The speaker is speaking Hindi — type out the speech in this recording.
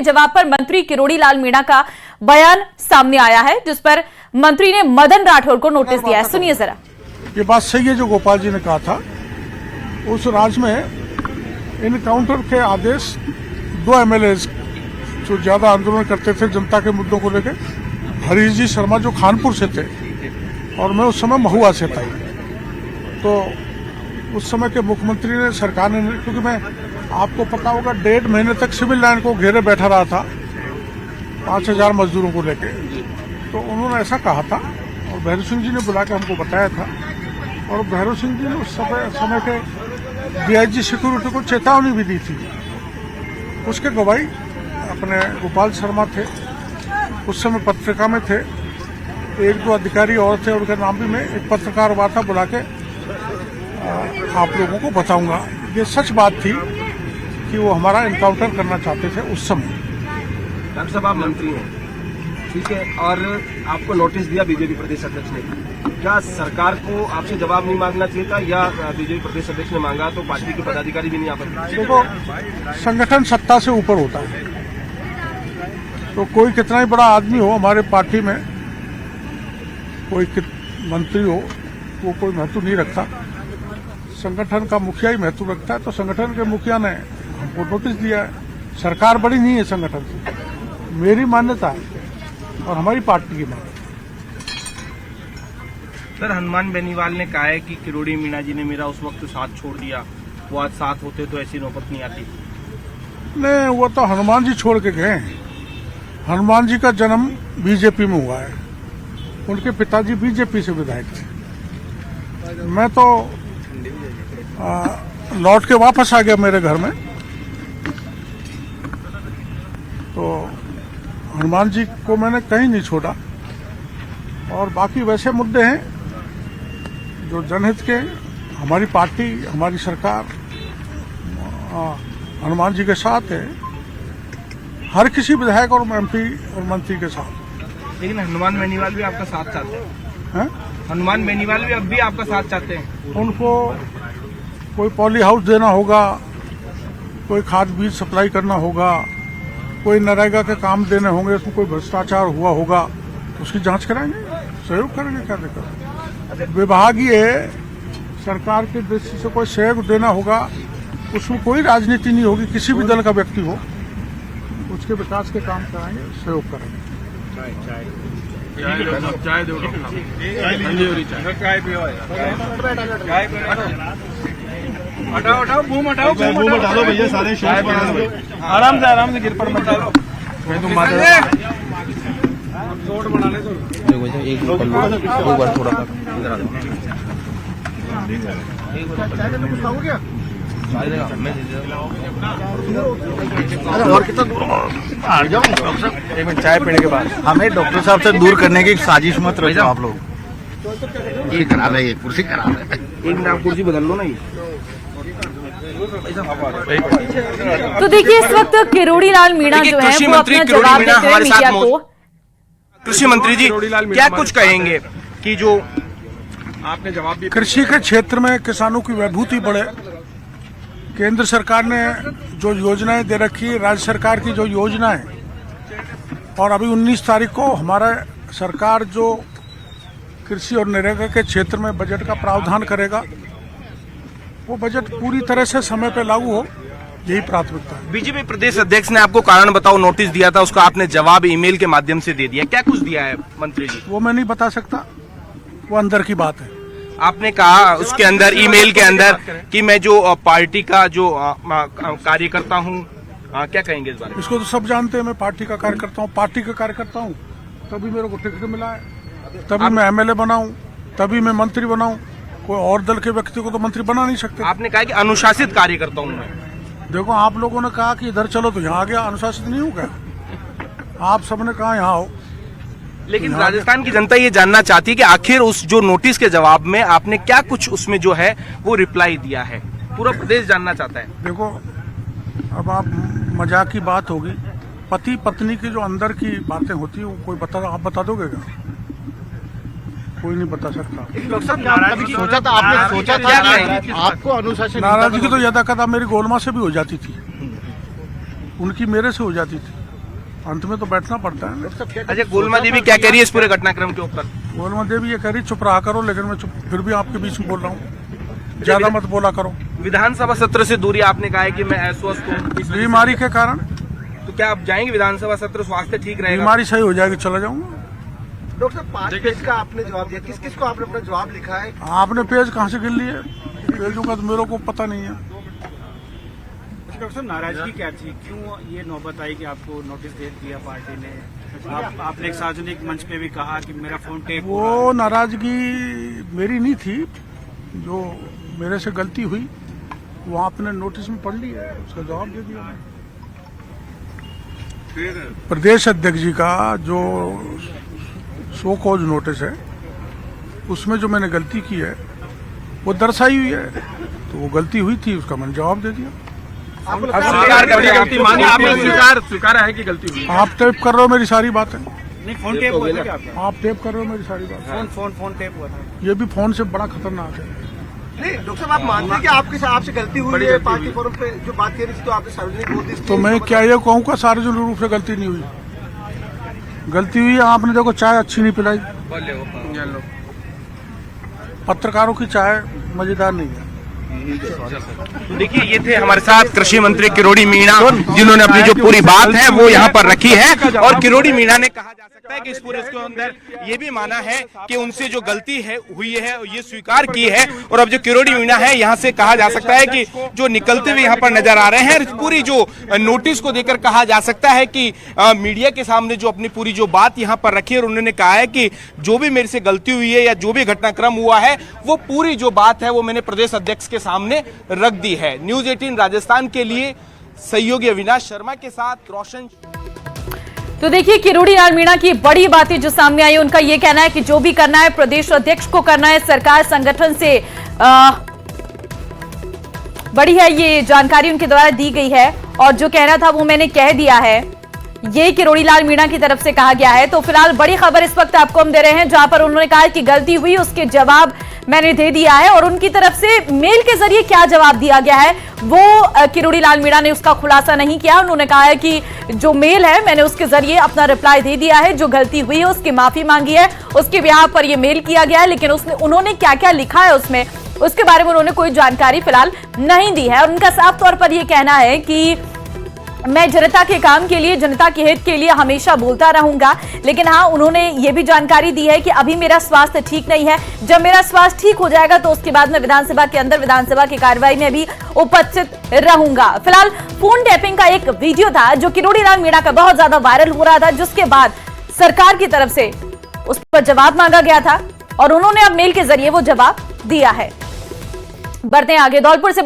के जवाब पर मंत्री किरोड़ी लाल मीणा का बयान सामने आया है, जिस पर मंत्री ने मदन राठौर को नोटिस दिया है। सुनिए जरा। ये बात सही है जो गोपाल जी ने कहा था। उस राज्य में इनकाउंटर के आदेश 2 एमएलए जो ज्यादा आंदोलन करते थे जनता के मुद्दों को लेकर, हरीश जी शर्मा जो खानपुर से थे और मैं उस समय महुआ से था, तो उस समय के मुख्यमंत्री ने, सरकार ने, क्योंकि मैं आपको पता होगा 1.5 महीने तक सिविल लाइन को घेरे बैठा रहा था 5000 मजदूरों को लेके, तो उन्होंने ऐसा कहा था और भैरव सिंह जी ने बुला के हमको बताया था। और भैरव सिंह जी ने उस समय के डीआईजी सिक्योरिटी को चेतावनी भी दी थी। उसके गवाही अपने गोपाल शर्मा थे, उस समय पत्रिका में थे, 1-2 अधिकारी और थे, उनके नाम भी मैं एक पत्रकार वार्ता बुला के आप लोगों को बताऊंगा। ये सच बात थी कि वो हमारा इनकाउंटर करना चाहते थे उस समय। डॉक्टर साहब, आप मंत्री हैं, ठीक है, और आपको नोटिस दिया बीजेपी प्रदेश अध्यक्ष ने, क्या सरकार को आपसे जवाब नहीं मांगना चाहिए था, या बीजेपी प्रदेश अध्यक्ष ने मांगा तो पार्टी के पदाधिकारी भी नहीं आ पाते? देखो, संगठन सत्ता से ऊपर होता है, तो कोई कितना ही बड़ा आदमी हो हमारे पार्टी में, कोई मंत्री हो, वो कोई महत्व नहीं रखता। संगठन का मुखिया ही महत्व रखता है। तो संगठन के मुखिया ने हमको नोटिस दिया है। सरकार बड़ी नहीं है संगठन से, मेरी मान्यता है और हमारी पार्टी की मान्यता। सर, हनुमान बेनीवाल ने कहा है कि किरोड़ी मीणा जी ने मेरा उस वक्त साथ छोड़ दिया, वो आज साथ होते तो ऐसी नौबत नहीं आती। नहीं, वो तो हनुमान जी छोड़ के गए। हनुमान जी का जन्म बीजेपी में हुआ है, उनके पिताजी बीजेपी से विधायक थे। मैं तो लौट के वापस आ गया मेरे घर में। तो हनुमान जी को मैंने कहीं नहीं छोड़ा। और बाकी वैसे मुद्दे हैं जो जनहित के, हमारी पार्टी, हमारी सरकार हनुमान जी के साथ है, हर किसी विधायक और एमपी और मंत्री के साथ। लेकिन हनुमान बेनीवाल भी आपका साथ चाहते हैं? हनुमान बेनीवाल भी अब भी आपका साथ चाहते हैं? उनको कोई पॉली हाउस देना होगा, कोई खाद बीज सप्लाई करना होगा, कोई नरेगा के काम देने होंगे, उसमें कोई भ्रष्टाचार हुआ होगा, उसकी जांच कराएंगे, सहयोग करेंगे। क्या दिक्कत? विभागीय सरकार की दृष्टि से कोई सहयोग देना होगा, उसमें कोई राजनीति नहीं होगी, किसी भी दल का व्यक्ति हो, उसके विकास के काम कराएंगे, सहयोग करेंगे। हटाओ बूम हटाओ भैया, सारे आराम से गिर पड़ मत डालो। रोड बना ले तो एक बार थोड़ा सा इधर आ जाओ। और कितना दूर आ जाओ डॉक्टर साहब, एक मिनट चाय पीने के बाद। हमें डॉक्टर साहब से दूर करने की साजिश मत रखो आप लोग। ये करा रहे, ये कुर्सी करा रहे, एक मिनट आप कुर्सी बदल लो ना। तो देखिए, इस वक्त किरोड़ी लाल मीणा जो है वो अपना जवाब देते हुए मीडिया को। कृषि मंत्री जी क्या कुछ कहेंगे कि जो आपने जवाब दिया? कृषि के क्षेत्र में किसानों की विभूति बढ़े। केंद्र सरकार ने जो योजनाएं दे रखी है, राज्य सरकार की जो योजनाएं, और अभी 19 तारीख को हमारा सरकार जो कृषि और नरेगा के क्षेत्र में बजट का प्रावधान करेगा, वो बजट पूरी तरह से समय पर लागू हो, यही प्राथमिकता है। बीजेपी प्रदेश अध्यक्ष ने आपको कारण बताओ नोटिस दिया था, उसका आपने जवाब ईमेल के माध्यम से दे दिया, क्या कुछ दिया है मंत्री जी? वो मैं नहीं बता सकता, वो अंदर की बात है। आपने कहा उसके अंदर, ईमेल के अंदर, कि मैं जो पार्टी का जो कार्यकर्ता हूँ, क्या कहेंगे इस बारे में? इसको तो सब जानते हैं, मैं पार्टी का कार्यकर्ता हूँ। पार्टी का कार्यकर्ता हूँ तभी मेरे को टिकट मिला है, तभी मैं एमएलए बनाऊं, तभी मैं मंत्री बनाऊं। कोई और दल के व्यक्ति को तो मंत्री बना नहीं सकते। आपने कहा कि अनुशासित कार्यकर्ता हूँ मैं। देखो, आप लोगों ने कहा कि इधर चलो तो यहाँ आ गया, अनुशासित नहीं हो गया। आप सबने कहा यहाँ आओ। लेकिन राजस्थान की जनता ये जानना चाहती है कि आखिर उस जो नोटिस के जवाब में आपने क्या कुछ उसमें जो है वो रिप्लाई दिया है, पूरा प्रदेश जानना चाहता है। देखो, अब आप मजाक की बात होगी, पति पत्नी की जो अंदर की बातें होती है वो कोई आप बता दोगे क्या? कोई नहीं बता सकता। सोचा था आपने, सोचा था आपको अनुशासन। नाराजगी तो यदा कदा मेरी गोलमा से भी हो जाती थी, उनकी मेरे से हो जाती थी। अंत में तो बैठना पड़ता है। अच्छा, गोलमा देवी क्या कह रही है इस पूरे घटनाक्रम के ऊपर? गोलमा देवी ये कह रही चुप रहा करो, लेकिन मैं चुप फिर भी आपके बीच में बोल रहा हूँ, ज्यादा मत बोला करो। विधानसभा सत्र से दूरी आपने कहा है कि मैं अस्वस्थ हूँ बीमारी के कारण। तो क्या आप जाएंगे विधानसभा सत्र? स्वास्थ्य ठीक रहेगा? बीमारी सही हो जाएगी, चला जाऊंगा। डॉक्टर साहब 5 पेज का आपने जवाब दिया, किस किस को आपने अपना जवाब लिखा है? आपने पेज कहाँ से गिन लिए? पेजों का तो मेरे को पता नहीं है। डॉक्टर साहब नाराजगी क्या थी, क्यों ये नौबत आई कि आपको नोटिस दे दिया पार्टी ने? आपने एक सार्वजनिक मंच पे भी कहा कि मेरा फोन टेप हो रहा है। वो नाराजगी मेरी नहीं थी, जो मेरे से गलती हुई वो आपने नोटिस में पढ़ ली है, उसका जवाब दे दिया मैंने। प्रदेश अध्यक्ष जी का जो शो कॉज नोटिस है उसमें जो मैंने गलती की है वो दर्शाई हुई है, तो वो गलती हुई थी, उसका मैंने जवाब दे दिया। स्वीकार है कि गलती हुई? आप टेप कर रहे हो मेरी सारी बातें, नहीं फोन टेप हुआ था क्या आपका? आप टेप कर रहे हो मेरी सारी बातें। फोन टेप हुआ था। ये भी फोन से बड़ा खतरनाक है। नहीं डॉक्टर साहब, आप मानते हैं कि आपसे गलती हुई है? पार्टी फोरम पे जो बात कह रही थी तो आपने सार्वजनिक बोल दी, तो मैं क्या ये कहूँगा सार्वजनिक रूप से गलती नहीं हुई? गलती हुई है, आपने देखो चाय अच्छी नहीं पिलाई, पत्रकारों की चाय मजेदार नहीं है। तो देखिए, ये थे हमारे साथ कृषि मंत्री किरोड़ी मीणा, जिन्होंने अपनी जो पूरी बात है वो यहाँ पर रखी है। और किरोड़ी मीणा ने कहा जा सकता है कि इस पूरे इसके अंदर ये भी माना है कि उनसे जो गलती है हुई है ये स्वीकार की है। और अब जो किरोड़ी मीणा है, यहाँ से कहा जा सकता है कि जो निकलते हुए यहाँ पर नजर आ रहे हैं, इस पूरी जो नोटिस को देकर कहा जा सकता है कि मीडिया के सामने जो अपनी पूरी जो बात यहाँ पर रखी है, और उन्होंने कहा है कि जो भी मेरे से गलती हुई है या जो भी घटनाक्रम हुआ है वो पूरी जो बात है वो मैंने प्रदेश अध्यक्ष के सामने रख दी है। न्यूज़ 18 राजस्थान के लिए सहयोगी अविनाश शर्मा के साथ रोशन। तो देखिए, किरोड़ी लाल मीणा की बड़ी बातें जो सामने आई, उनका ये कहना है कि जो भी करना है प्रदेश अध्यक्ष को करना है, सरकार संगठन से बड़ी है। ये जानकारी उनके द्वारा दी गई है और जो कहना था वो मैंने कह दिया है, ये किरोड़ी लाल मीणा की तरफ से कहा गया है। तो फिलहाल बड़ी खबर इस वक्त आपको हम दे रहे हैं, जहां पर उन्होंने कहा कि गलती हुई, उसके जवाब मैंने दे दिया है। और उनकी तरफ से मेल के जरिए क्या जवाब दिया गया है वो किरोड़ी लाल मीणा ने उसका खुलासा नहीं किया। उन्होंने कहा है कि जो मेल है मैंने उसके जरिए अपना रिप्लाई दे दिया है, जो गलती हुई है उसकी माफी मांगी है, उसके ब्याह पर यह मेल किया गया है। लेकिन उन्होंने क्या क्या लिखा है उसमें, उसके बारे में उन्होंने कोई जानकारी फिलहाल नहीं दी है। और उनका साफ तौर पर यह कहना है कि मैं जनता के काम के लिए, जनता के हित के लिए हमेशा बोलता रहूंगा। लेकिन हाँ, उन्होंने ये भी जानकारी दी है कि अभी मेरा स्वास्थ्य ठीक नहीं है, जब मेरा स्वास्थ्य ठीक हो जाएगा तो उसके बाद मैं विधानसभा के अंदर विधानसभा की कार्रवाई में भी उपस्थित रहूंगा। फिलहाल फोन टैपिंग का एक वीडियो था जो किरोड़ी लाल मीणा का बहुत ज्यादा वायरल हो रहा था, जिसके बाद सरकार की तरफ से उस पर जवाब मांगा गया था और उन्होंने अब मेल के जरिए वो जवाब दिया है। बढ़ते हैं आगे। धौलपुर से